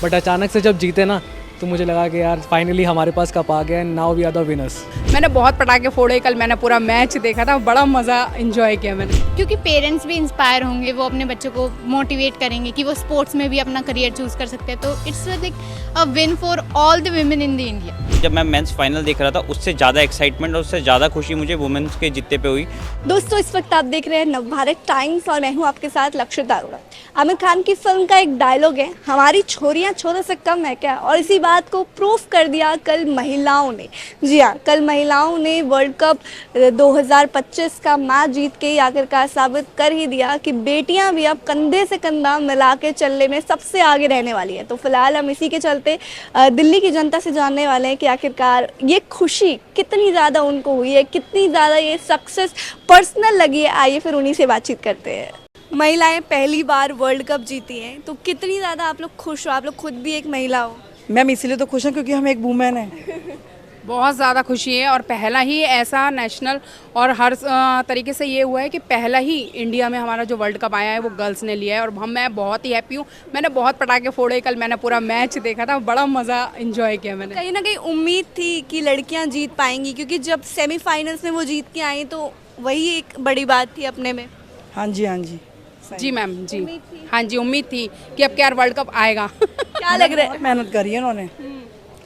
But अचानक से जब जीते ना तो मुझे लगा कि यार फाइनली हमारे पास कप आ गया and now we are the winners. मैंने बहुत पटाखे फोड़े, कल मैंने पूरा मैच देखा था, बड़ा मज़ा एंजॉय किया मैंने। क्योंकि पेरेंट्स भी इंस्पायर होंगे, वो अपने बच्चों को मोटिवेट करेंगे कि वो स्पोर्ट्स में भी अपना करियर चूज कर सकते हैं, तो it's like a win for all the women in the India. जब मैं मेंस फाइनल देख रहा था उससे ज़्यादा एक्साइटमेंट और उससे ज़्यादा खुशी मुझे वुमेन्स के जीतने पे हुई। दोस्तों, इस वक्त आप देख रहे हैं नवभारत टाइम्स और मैं हूं आपके साथ लक्षिता अरोड़ा। आमिर खान की फिल्म का एक डायलॉग है, हमारी छोरियां छोरों से कम है क्या, और इसी बात को प्रूफ कर दिया कल महिलाओं ने। जी हाँ, कल महिलाओं ने वर्ल्ड कप 2025 का मैच जीत के आखिरकार साबित कर ही दिया कि बेटियां भी अब कंधे से कंधा मिला के चलने में सबसे आगे रहने वाली है। तो फिलहाल हम इसी के चलते दिल्ली की जनता से जानने वाले हैं कि आखिरकार ये खुशी कितनी ज़्यादा उनको हुई है, कितनी ज़्यादा ये सक्सेस पर्सनल लगी है। आइए फिर उन्हीं से बातचीत करते हैं। महिलाएं पहली बार वर्ल्ड कप जीती हैं, तो कितनी ज़्यादा आप लोग खुश हो? आप लोग खुद भी एक महिला हो। मैम इसीलिए तो खुश हैं क्योंकि हम एक वूमेन हैं। बहुत ज़्यादा खुशी है और पहला ही ऐसा नेशनल और हर तरीके से ये हुआ है कि पहला ही इंडिया में हमारा जो वर्ल्ड कप आया है वो गर्ल्स ने लिया है और मैं बहुत ही हैप्पी हूँ। मैंने बहुत पटाखे फोड़े, कल मैंने पूरा मैच देखा था, बड़ा मज़ा एंजॉय किया मैंने। कहीं ना कहीं उम्मीद थी कि लड़कियां जीत पाएंगी, क्योंकि जब सेमीफाइनल्स में वो जीत के आई तो वही एक बड़ी बात थी अपने में। हाँ जी, हाँ जी, जी मैम जी, हाँ जी, उम्मीद थी कि अब क्या वर्ल्ड कप आएगा। क्या लग रहा है? मेहनत करी है उन्होंने।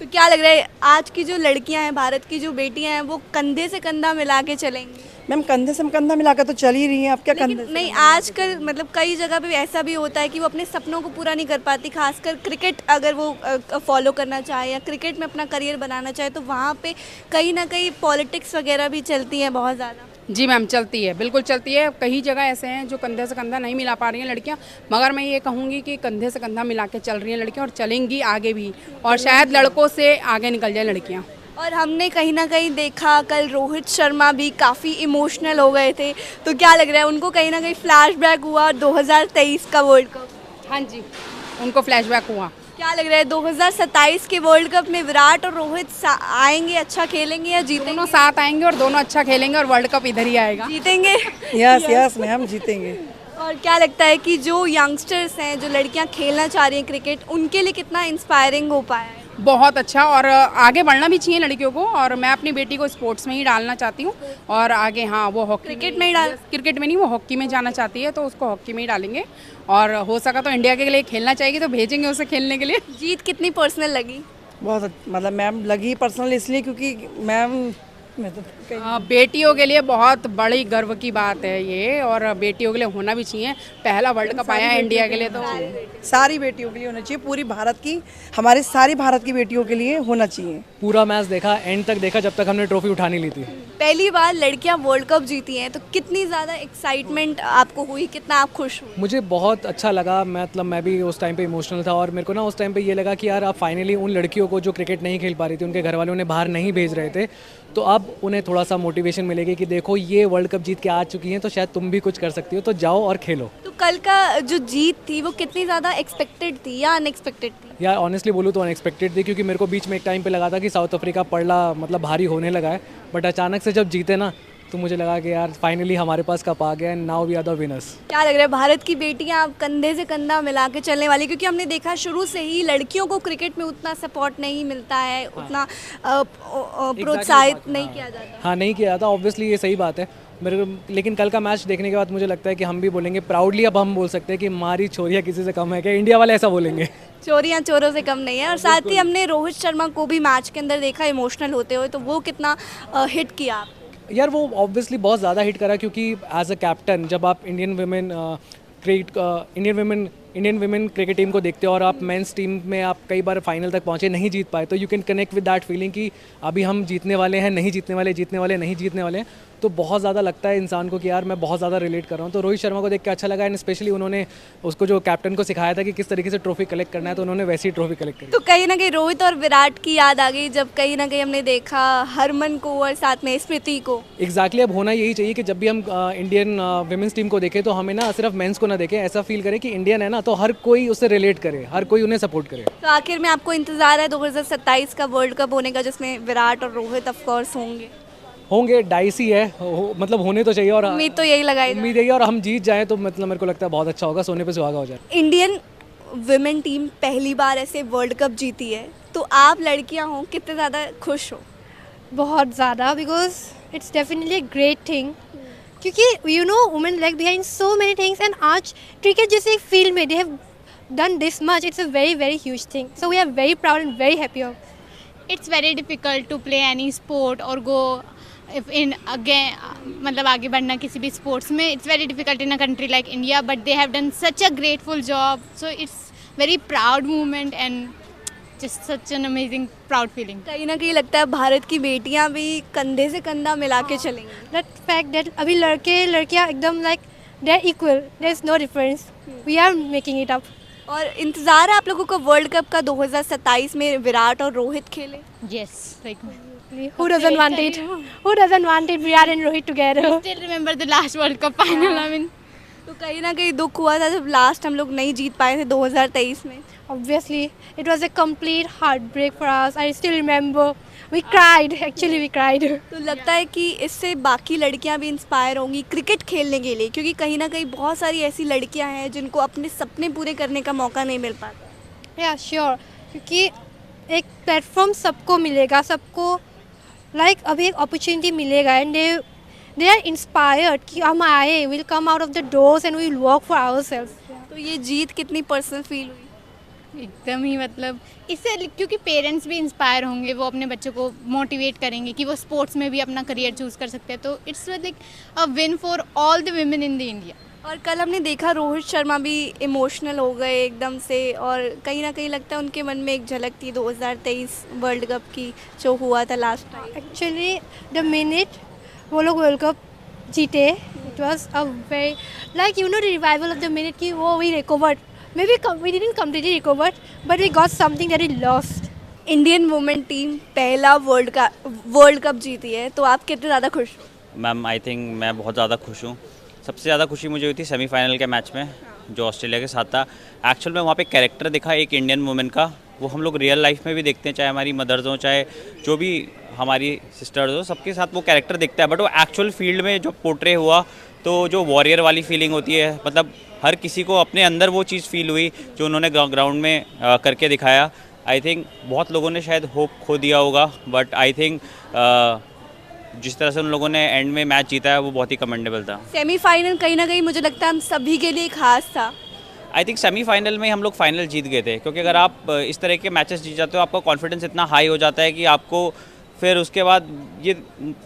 तो क्या लग रहा है आज की जो लड़कियां हैं, भारत की जो बेटियां हैं, वो कंधे से कंधा मिला के चलेंगी? मैम कंधे से कंधा मिलाकर तो चल ही रही हैं, अब क्या कंधे से? नहीं, आजकल मतलब कई जगह पे ऐसा भी होता है कि वो अपने सपनों को पूरा नहीं कर पाती, खासकर क्रिकेट अगर वो फॉलो करना चाहे या क्रिकेट में अपना करियर बनाना चाहे तो वहाँ पे कहीं ना कहीं पॉलिटिक्स वगैरह भी चलती हैं बहुत ज़्यादा। जी मैम, चलती है, बिल्कुल चलती है। कई जगह ऐसे हैं जो कंधे से कंधा नहीं मिला पा रही हैं लड़कियां, मगर मैं ये कहूँगी कि कंधे से कंधा मिला के चल रही हैं लड़कियां और चलेंगी आगे भी, और शायद लड़कों से आगे निकल जाए लड़कियां। और हमने कहीं ना कहीं देखा कल रोहित शर्मा भी काफ़ी इमोशनल हो गए थे, तो क्या लग रहा है उनको कहीं ना कहीं फ्लैशबैक हुआ 2023 का वर्ल्ड कप? हाँ जी, उनको फ्लैशबैक हुआ। क्या लग रहा है 2027 के वर्ल्ड कप में विराट और रोहित आएंगे, अच्छा खेलेंगे या जीतेंगे? दोनों साथ आएंगे और दोनों अच्छा खेलेंगे और वर्ल्ड कप इधर ही आएगा। जीतेंगे। यस यस मैम, जीतेंगे। और क्या लगता है कि जो यंगस्टर्स हैं, जो लड़कियां खेलना चाह रही हैं क्रिकेट, उनके लिए कितना इंस्पायरिंग हो पाया है? बहुत अच्छा, और आगे बढ़ना भी चाहिए लड़कियों को, और मैं अपनी बेटी को स्पोर्ट्स में ही डालना चाहती हूँ और आगे हाँ वो हॉकी क्रिकेट में ही क्रिकेट में नहीं, वो हॉकी में जाना चाहती है तो उसको हॉकी में ही डालेंगे, और हो सका तो इंडिया के लिए खेलना चाहेगी तो भेजेंगे उसे खेलने के लिए। जीत कितनी पर्सनल लगी? बहुत मतलब मैम लगी पर्सनल इसलिए क्योंकि मैम मैं तो बेटियों के लिए बहुत बड़ी गर्व की बात है ये, और बेटियों के लिए होना भी चाहिए। पहला वर्ल्ड कप आया है इंडिया के लिए तो सारी बेटियों के लिए होना चाहिए, पूरी भारत की, हमारे सारी भारत की बेटियों के लिए होना चाहिए। पूरा मैच देखा, एंड तक देखा जब तक हमने ट्रॉफी उठा नहीं ली थी। पहली बार लड़कियां वर्ल्ड कप जीती हैं, तो कितनी ज़्यादा एक्साइटमेंट आपको हुई, कितना आप खुश हुए? मुझे बहुत अच्छा लगा, मतलब मैं भी उस टाइम पे इमोशनल था और मेरे को ना उस टाइम पे ये लगा कि यार अब फाइनली उन लड़कियों को जो क्रिकेट नहीं खेल पा रही थी, उनके घर वाले उन्हें बाहर नहीं भेज रहे थे, तो अब उन्हें थोड़ा सा मोटिवेशन मिलेगी कि देखो ये वर्ल्ड कप जीत के आ चुकी हैं तो शायद तुम भी कुछ कर सकती हो, तो जाओ और खेलो। तो कल का जो जीत थी वो कितनी ज़्यादा एक्सपेक्टेड थी या अनएक्सपेक्टेड थी? यार ऑनेस्टली बोलूँ तो अनएक्सपेक्टेड थी, क्योंकि मेरे को बीच में एक टाइम पे लगा था कि साउथ अफ्रीका पड़ला मतलब भारी होने लगा है, बट अचानक से जब जीते ना तो मुझे लगा कि यार फाइनली हमारे पास कप आ गया and now we are the winners. क्या लग रहा है भारत की बेटियां अब कंधे से कंधा मिला के चलने वाली? क्योंकि हमने देखा शुरू से ही लड़कियों को क्रिकेट में उतना सपोर्ट नहीं मिलता है, उतना प्रोत्साहित नहीं किया जाता। हाँ, नहीं किया जाता, ऑब्वियसली ये सही बात है मेरे, लेकिन कल का मैच देखने के बाद मुझे लगता है कि हम भी बोलेंगे प्राउडली, अब हम बोल सकते हैं कि हमारी छोरियाँ किसी से कम है क्या, इंडिया वाले ऐसा बोलेंगे। चोरियां चोरों से कम नहीं है। और साथ ही हमने रोहित शर्मा को भी मैच के अंदर देखा इमोशनल होते हुए, तो वो कितना हिट किया? यार वो ऑब्वियसली बहुत ज़्यादा हिट करा, क्योंकि एज अ कैप्टन जब आप इंडियन वुमेन क्रिकेट टीम को देखते हो और आप मेंस टीम में आप कई बार फाइनल तक पहुंचे, नहीं जीत पाए, तो you can connect with that feeling कि अभी हम जीतने वाले हैं, नहीं जीतने वाले, जीतने वाले, नहीं जीतने वाले, तो बहुत ज़्यादा लगता है इंसान को कि यार मैं बहुत ज़्यादा रिलेट कर रहा हूँ। तो रोहित शर्मा को देख के अच्छा लगा, एंड स्पेशली उन्होंने उसको जो कैप्टन को सिखाया था कि किस तरीके से ट्रॉफी कलेक्ट करना है, तो उन्होंने वैसी ट्रॉफी कलेक्ट करी। तो कहीं ना कहीं रोहित और विराट की याद आ गई, जब कहीं ना कहीं हमने देखा हरमन को और साथ में स्मृति को। एग्जैक्टली, अब होना यही चाहिए कि जब भी हम इंडियन वुमेन्स टीम को देखें तो हमें ना सिर्फ मेंस को ना देखें, ऐसा फील करें कि इंडियन है ना तो हर कोई उससे रिलेट करे, हर कोई उन्हें सपोर्ट करे। तो आखिर में आपको इंतजार है 2027 का वर्ल्ड कप होने का, जिसमें विराट और रोहित ऑफ कोर्स होंगे? डाइस ही है, मतलब होने तो चाहिए, और उम्मीद तो यही लगाई उम्मीद यही, और हम जीत जाएं तो मतलब मेरे को लगता है बहुत अच्छा होगा, सोने पे सुहागा हो जाए। इंडियन विमेन टीम पहली बार ऐसे वर्ल्ड कप जीती है, तो आप लड़कियां हो कितने ज़्यादा खुश हो? बहुत ज़्यादा, because it's definitely a great thing, क्योंकि you know women lag behind so many things and आज क्रिकेट जैसे एक फील्ड में they have done this much, it's a very very huge thing, so we are very proud and very happy of. It's very difficult to play any sport और go in again, मतलब आगे बढ़ना किसी भी sports में. It's very difficult in a country like India, but they have done such a grateful job, so it's very proud movement and just such an amazing proud feeling. कहीं ना कहीं लगता है भारत की बेटियां भी कंधे से कंधा मिला के चलेंगी. दैट फैक्ट दैट अभी लड़के लड़कियाँ एकदम like they are equal, there is no difference, we are making it up. और इंतज़ार है आप लोगों को वर्ल्ड कप का 2027 में विराट और रोहित खेले? Yes, like Who doesn't want it? Who doesn't want it? Virat and Rohit together. still remember the last World Cup final. I mean, तो कहीं ना कहीं दुख हुआ था जब लास्ट हम लोग नहीं जीत पाए थे 2023 में. Obviously, it was a complete heartbreak for us. I still remember. We cried. Actually, we cried. तो लगता है कि इससे बाकी लड़कियां भी इंस्पायर होंगी क्रिकेट खेलने के लिए, क्योंकि कहीं ना कहीं बहुत सारी ऐसी लड़कियां हैं जिनको अपने सपने पूरे करने का मौका नहीं मिल पाता. Yeah, sure. क्योंकि एक प्लेटफॉर्म सबको मिलेगा, सबको लाइक अभी एक अपॉर्चुनिटी मिलेगा एंड दे आर इंस्पायर्ड कि हम आए, will come out of the doors and will work for ourself. तो ये जीत कितनी पर्सनल फील हुई? एकदम ही मतलब इससे, क्योंकि पेरेंट्स भी इंस्पायर होंगे, वो अपने बच्चों को मोटिवेट करेंगे कि वो स्पोर्ट्स में भी अपना करियर चूज़ कर सकते हैं, तो it's like a win for all the women in the India. और कल हमने देखा रोहित शर्मा भी इमोशनल हो गए एकदम से, और कहीं ना कहीं लगता है उनके मन में एक झलक थी 2023 वर्ल्ड कप की जो हुआ था last time. Actually the minute वो लोग वर्ल्ड कप जीते, it was a very like you know the revival of the minute कि वो we recovered. Maybe we didn't completely recovered but we got something that we lost. Indian women team पहला world cup जीती है, तो आप कितने ज़्यादा खुश हो? मैम आई थिंक मैं बहुत ज़्यादा खुश हूँ. सबसे ज़्यादा खुशी मुझे हुई थी सेमीफाइनल के मैच में जो ऑस्ट्रेलिया के साथ था. एक्चुअल में वहाँ पे कैरेक्टर दिखा एक इंडियन वुमेन का, वो हम लोग रियल लाइफ में भी देखते हैं, चाहे हमारी मदर्स हो, चाहे जो भी हमारी सिस्टर्स हो, सबके साथ वो कैरेक्टर दिखता है. बट वो एक्चुअल फील्ड में जो पोर्ट्रे हुआ, तो जो वॉरियर वाली फीलिंग होती है, मतलब हर किसी को अपने अंदर वो चीज़ फील हुई जो उन्होंने ग्राउंड में करके दिखाया. आई थिंक बहुत लोगों ने शायद होप खो दिया होगा, बट आई थिंक जिस तरह से उन लोगों ने एंड में मैच जीता है वो बहुत ही कमेंडेबल था. सेमीफाइनल कहीं ना कहीं मुझे लगता है हम सभी के लिए खास था. आई थिंक सेमीफाइनल में हम लोग फाइनल जीत गए थे, क्योंकि अगर आप इस तरह के मैचेस जीत जाते हो, आपका कॉन्फिडेंस इतना हाई हो जाता है कि आपको फिर उसके बाद ये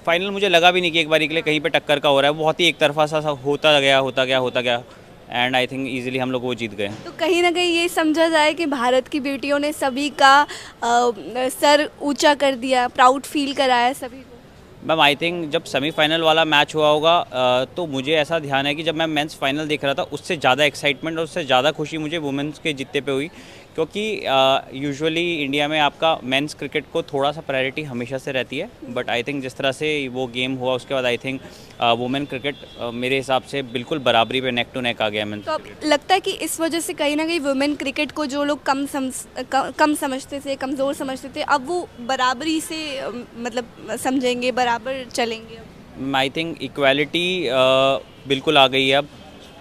फाइनल मुझे लगा भी नहीं कि एक बारी के लिए कहीं पे टक्कर का हो रहा है. बहुत ही एक तरफा सा होता गया एंड आई थिंक ईजिली हम लोग वो जीत गए. तो कहीं ना कहीं ये समझा जाए कि भारत की बेटियों ने सभी का सर ऊंचा कर दिया, प्राउड फील कराया सभी को. मैम आई थिंक जब सेमीफाइनल वाला मैच हुआ होगा तो मुझे ऐसा ध्यान है कि जब मैं मेंस फाइनल देख रहा था, उससे ज़्यादा एक्साइटमेंट और उससे ज़्यादा खुशी मुझे वुमेन्स के जीतने पे हुई, क्योंकि यूजुअली इंडिया में आपका मेंस क्रिकेट को थोड़ा सा प्रायोरिटी हमेशा से रहती है. बट आई थिंक जिस तरह से वो गेम हुआ उसके बाद आई थिंक वुमेन क्रिकेट मेरे हिसाब से बिल्कुल बराबरी पे नेक टू नेक आ गया. तो अब लगता है कि इस वजह से कहीं ना कहीं वुमेन क्रिकेट को जो लोग कम समझते थे, कमज़ोर समझते थे, अब वो बराबरी से मतलब समझेंगे, बराबर चलेंगे. आई थिंक इक्वालिटी बिल्कुल आ गई है अब.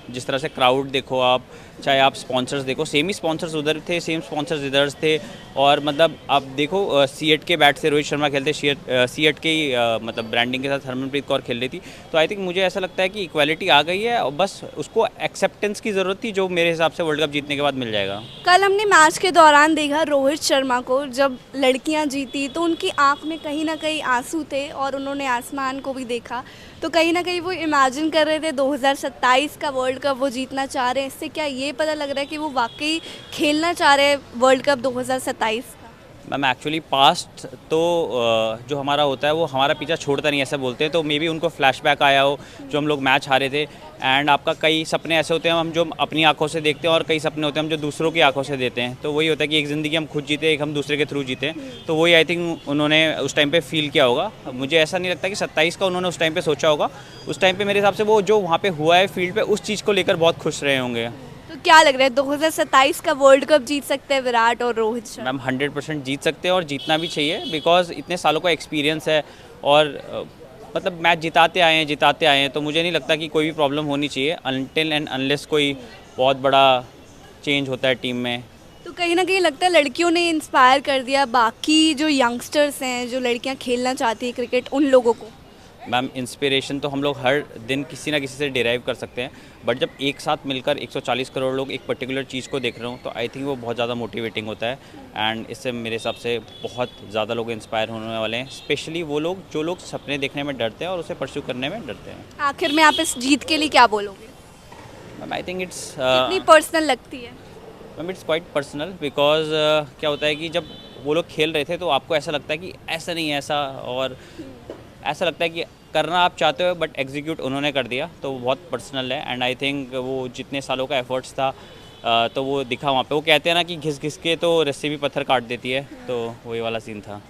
जिस तरह से क्राउड देखो आप, चाहे आप स्पॉन्सर्स देखो, सेम ही स्पॉन्सर्स उधर थे, सेम स्पॉन्सर्स इधर थे. और मतलब आप देखो सीएट के बैट से रोहित शर्मा खेलते, सीएट के ही मतलब ब्रांडिंग के साथ हरमनप्रीत कौर खेल रही थी. तो आई थिंक मुझे ऐसा लगता है कि इक्वालिटी आ गई है और बस उसको एक्सेप्टेंस की ज़रूरत थी, जो मेरे हिसाब से वर्ल्ड कप जीतने के बाद मिल जाएगा. कल हमने मैच के दौरान देखा रोहित शर्मा को, जब लड़कियां जीती तो उनकी आंख में कहीं ना कहीं आंसू थे और उन्होंने आसमान को भी देखा. तो कहीं ना कहीं वो इमेजिन कर रहे थे 2027 का वर्ल्ड कप वो जीतना चाह रहे हैं. इससे क्या ये पता लग रहा है कि वो वाकई खेलना चाह रहे हैं वर्ल्ड कप 2027 का? मैम एक्चुअली पास्ट तो जो हमारा होता है वो हमारा पीछा छोड़ता नहीं, ऐसा बोलते हैं. तो मे बी उनको फ्लैशबैक आया हो जो हम लोग मैच हारे थे. एंड आपका कई सपने ऐसे होते हैं हम जो अपनी आंखों से देखते हैं, और कई सपने होते हैं हम जो दूसरों की आंखों से देते हैं. तो वही होता है कि एक ज़िंदगी हम खुद जीते, एक हम दूसरे के थ्रू जीते. तो वही आई थिंक उन्होंने उस टाइम पे फील किया होगा. मुझे ऐसा नहीं लगता कि 27 का उन्होंने उस टाइम पे सोचा होगा. उस टाइम पे मेरे हिसाब से वो जो वहाँ पे हुआ है फील्ड पे, उस चीज़ को लेकर बहुत खुश रहे होंगे. तो क्या लग रहा है 2027 का वर्ल्ड कप जीत सकते हैं विराट और रोहित शर्मा? मैम 100% जीत सकते हैं और जीतना भी चाहिए, बिकॉज इतने सालों का एक्सपीरियंस है और मतलब मैच जिताते आए हैं. तो मुझे नहीं लगता कि कोई भी प्रॉब्लम होनी चाहिए अनटिल एंड अनलेस कोई बहुत बड़ा चेंज होता है टीम में। तो कहीं ना कहीं लगता है लड़कियों ने इंस्पायर कर दिया बाकी जो यंगस्टर्स हैं, जो लड़कियां खेलना चाहती हैं क्रिकेट, उन लोगों को। मैम इंस्पिरेशन तो हम लोग हर दिन किसी ना किसी से डिराइव कर सकते हैं, बट जब एक साथ मिलकर 140 करोड़ लोग एक पर्टिकुलर चीज़ को देख रहे हो तो आई थिंक वो बहुत ज़्यादा मोटिवेटिंग होता है। एंड इससे मेरे हिसाब से बहुत ज़्यादा लोग इंस्पायर होने वाले हैं, स्पेशली वो लोग जो लोग सपने देखने में डरते हैं और उसे परस्यू करने में डरते हैं। आखिर में आप इस जीत के लिए क्या बोलोगे? मैम आई थिंक इट्स कितनी पर्सनल लगती है? Ma'am it's quite personal because क्या होता है कि जब वो लोग खेल रहे थे तो आपको ऐसा लगता है कि ऐसा नहीं है ऐसा, और ऐसा लगता है कि करना आप चाहते हो बट एग्जीक्यूट उन्होंने कर दिया, तो वो बहुत पर्सनल है। एंड आई थिंक वो जितने सालों का एफर्ट्स था तो वो दिखा वहाँ पे। वो कहते हैं ना कि घिस घिस के तो रस्सी भी पत्थर काट देती है, तो वही वाला सीन था।